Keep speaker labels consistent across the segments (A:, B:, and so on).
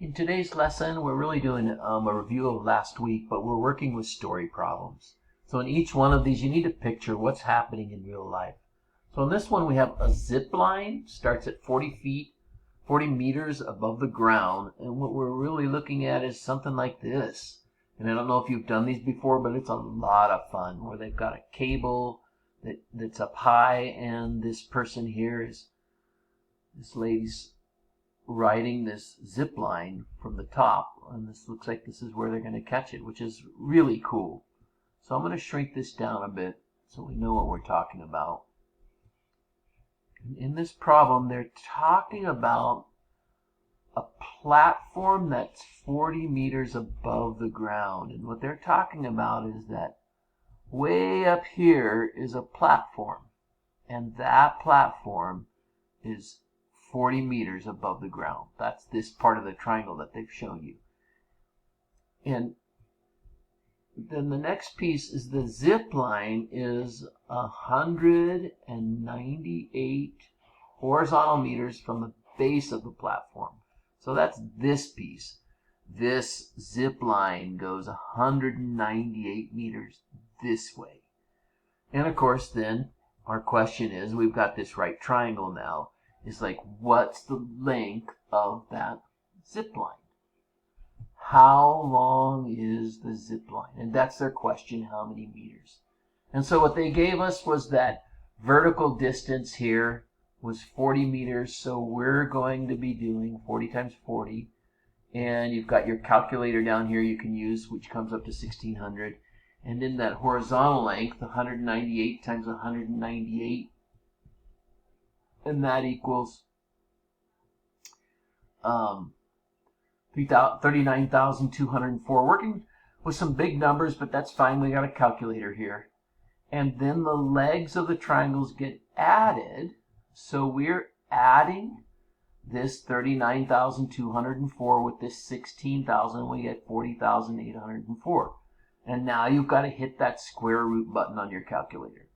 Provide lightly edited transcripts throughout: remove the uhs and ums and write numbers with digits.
A: In today's lesson, we're really doing a review of last week, but we're working with story problems. So in each one of these, you need to picture what's happening in real life. So in this one, we have a zip line, starts at 40 feet, 40 meters above the ground. And what we're really looking at is something like this. And I don't know if you've done these before, but it's a lot of fun, where they've got a cable that's up high, and this person here this lady's riding this zip line from the top, and this looks like this is where they're going to catch it, which is really cool. So I'm going to shrink this down a bit so we know what we're talking about. In this problem, they're talking about a platform that's 40 meters above the ground, and what they're talking about is that way up here is a platform, and that platform is 40 meters above the ground. That's this part of the triangle that they've shown you. And then the next piece is the zip line is 198 horizontal meters from the base of the platform. So that's this piece. This zip line goes 198 meters this way. And of course, then our question is, we've got this right triangle now. Is like, what's the length of that zip line? How long is the zip line? And that's their question, how many meters? And so what they gave us was that vertical distance here was 40 meters. So we're going to be doing 40 times 40. And you've got your calculator down here you can use, which comes up to 1600. And in that horizontal length, 198 times 198. And that equals 39,204. Working with some big numbers, but that's fine. We got a calculator here. And then the legs of the triangles get added. So we're adding this 39,204 with this 16,000. We get 40,804. And now you've got to hit that square root button on your calculator.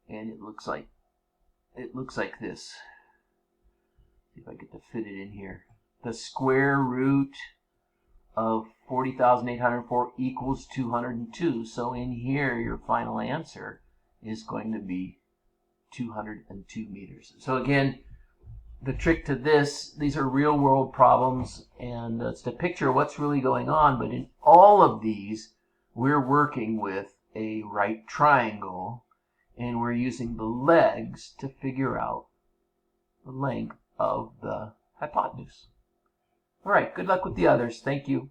A: And it looks like this. See if I get to fit it in here. The square root of 40,804 equals 202. So in here, your final answer is going to be 202 meters. So again, the trick to these are real world problems, and it's to picture what's really going on. But in all of these, we're working with a right triangle, and we're using the legs to figure out the length of the hypotenuse. All right, good luck with the others. Thank you.